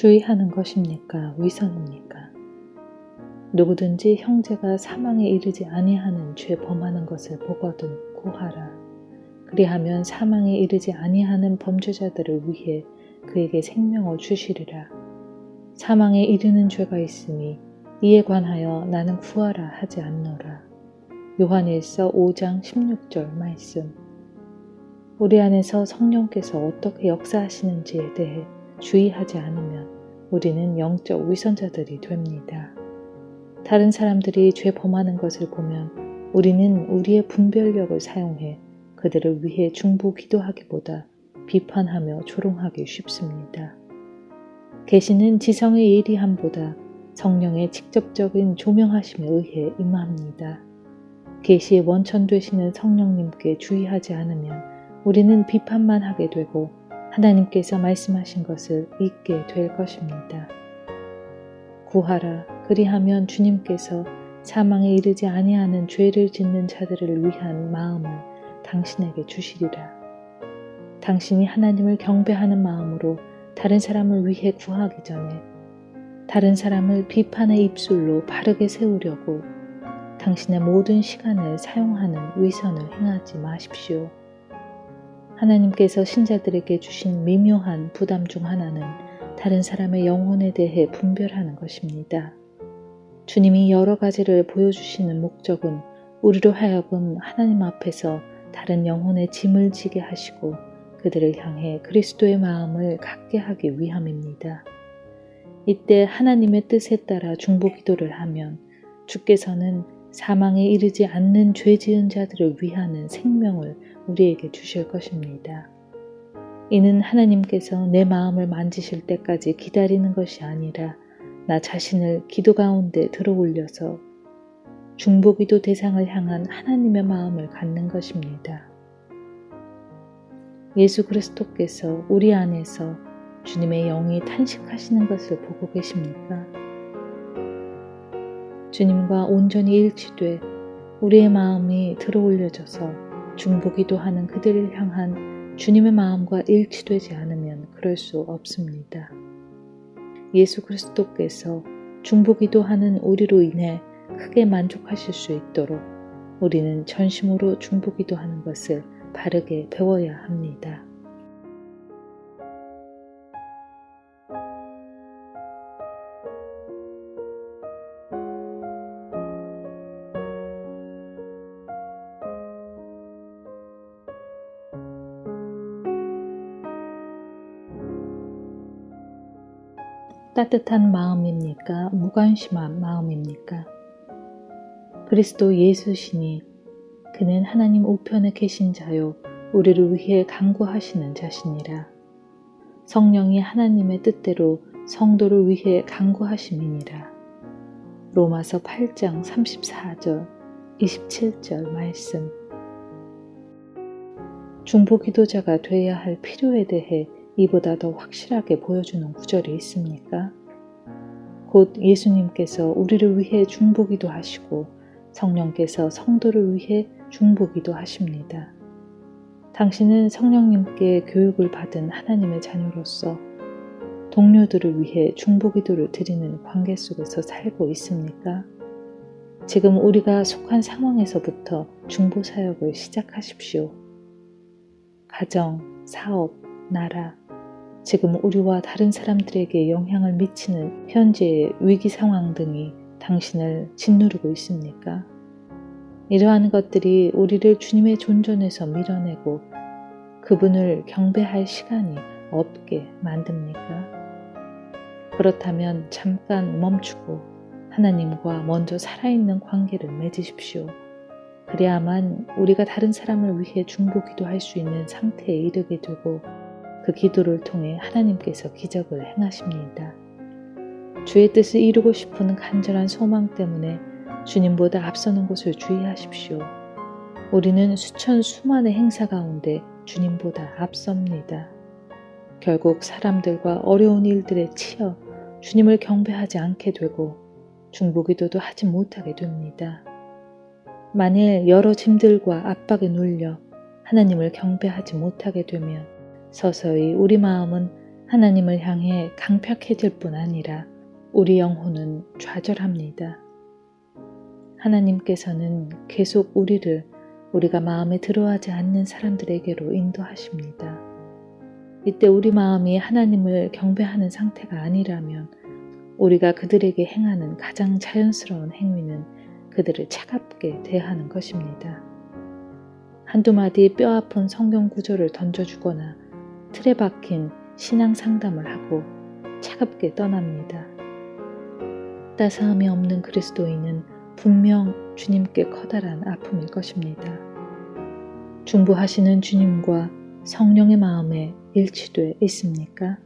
주의하는 것입니까? 위선입니까? 누구든지 형제가 사망에 이르지 아니하는 죄 범하는 것을 보거든 구하라. 그리하면 사망에 이르지 아니하는 범죄자들을 위해 그에게 생명을 주시리라. 사망에 이르는 죄가 있으니 이에 관하여 나는 구하라 하지 않노라. 요한일서 5장 16절 말씀. 우리 안에서 성령께서 어떻게 역사하시는지에 대해 주의하지 않으면 우리는 영적 위선자들이 됩니다. 다른 사람들이 죄 범하는 것을 보면 우리는 우리의 분별력을 사용해 그들을 위해 중보 기도하기보다 비판하며 조롱하기 쉽습니다. 계시는 지성의 예리함보다 성령의 직접적인 조명하심에 의해 임합니다. 계시의 원천 되시는 성령님께 주의하지 않으면 우리는 비판만 하게 되고 하나님께서 말씀하신 것을 잊게 될 것입니다. 구하라. 그리하면 주님께서 사망에 이르지 아니하는 죄를 짓는 자들을 위한 마음을 당신에게 주시리라. 당신이 하나님을 경배하는 마음으로 다른 사람을 위해 구하기 전에 다른 사람을 비판의 입술로 바르게 세우려고 당신의 모든 시간을 사용하는 위선을 행하지 마십시오. 하나님께서 신자들에게 주신 미묘한 부담 중 하나는 다른 사람의 영혼에 대해 분별하는 것입니다. 주님이 여러 가지를 보여주시는 목적은 우리로 하여금 하나님 앞에서 다른 영혼의 짐을 지게 하시고 그들을 향해 그리스도의 마음을 갖게 하기 위함입니다. 이때 하나님의 뜻에 따라 중보 기도를 하면 주께서는 사망에 이르지 않는 죄 지은 자들을 위하는 생명을 우리에게 주실 것입니다. 이는 하나님께서 내 마음을 만지실 때까지 기다리는 것이 아니라 나 자신을 기도 가운데 들어올려서 중보기도 대상을 향한 하나님의 마음을 갖는 것입니다. 예수 그리스도께서 우리 안에서 주님의 영이 탄식하시는 것을 보고 계십니까? 주님과 온전히 일치돼 우리의 마음이 들어올려져서 중보기도하는 그들을 향한 주님의 마음과 일치되지 않으면 그럴 수 없습니다. 예수 그리스도께서 중보기도하는 우리로 인해 크게 만족하실 수 있도록 우리는 전심으로 중보기도하는 것을 바르게 배워야 합니다. 따뜻한 마음입니까? 무관심한 마음입니까? 그리스도 예수시니 그는 하나님 우편에 계신 자요 우리를 위해 간구하시는 자시니라. 성령이 하나님의 뜻대로 성도를 위해 간구하심이니라. 로마서 8장 34절 27절 말씀. 중보기도자가 되어야 할 필요에 대해 이보다 더 확실하게 보여주는 구절이 있습니까? 곧 예수님께서 우리를 위해 중보기도 하시고 성령께서 성도를 위해 중보기도 하십니다. 당신은 성령님께 교육을 받은 하나님의 자녀로서 동료들을 위해 중보기도를 드리는 관계 속에서 살고 있습니까? 지금 우리가 속한 상황에서부터 중보사역을 시작하십시오. 가정, 사업, 나라, 지금 우리와 다른 사람들에게 영향을 미치는 현재의 위기 상황 등이 당신을 짓누르고 있습니까? 이러한 것들이 우리를 주님의 존전에서 밀어내고 그분을 경배할 시간이 없게 만듭니까? 그렇다면 잠깐 멈추고 하나님과 먼저 살아있는 관계를 맺으십시오. 그래야만 우리가 다른 사람을 위해 중보기도할 수 있는 상태에 이르게 되고 그 기도를 통해 하나님께서 기적을 행하십니다. 주의 뜻을 이루고 싶은 간절한 소망 때문에 주님보다 앞서는 것을 주의하십시오. 우리는 수천수만의 행사 가운데 주님보다 앞섭니다. 결국 사람들과 어려운 일들에 치여 주님을 경배하지 않게 되고 중보기도도 하지 못하게 됩니다. 만일 여러 짐들과 압박에 눌려 하나님을 경배하지 못하게 되면 서서히 우리 마음은 하나님을 향해 강팍해질 뿐 아니라 우리 영혼은 좌절합니다. 하나님께서는 계속 우리를 우리가 마음에 들어하지 않는 사람들에게로 인도하십니다. 이때 우리 마음이 하나님을 경배하는 상태가 아니라면 우리가 그들에게 행하는 가장 자연스러운 행위는 그들을 차갑게 대하는 것입니다. 한두 마디 뼈아픈 성경 구절을 던져주거나 틀에 박힌 신앙 상담을 하고 차갑게 떠납니다. 따스함이 없는 그리스도인은 분명 주님께 커다란 아픔일 것입니다. 중보하시는 주님과 성령의 마음에 일치돼 있습니까?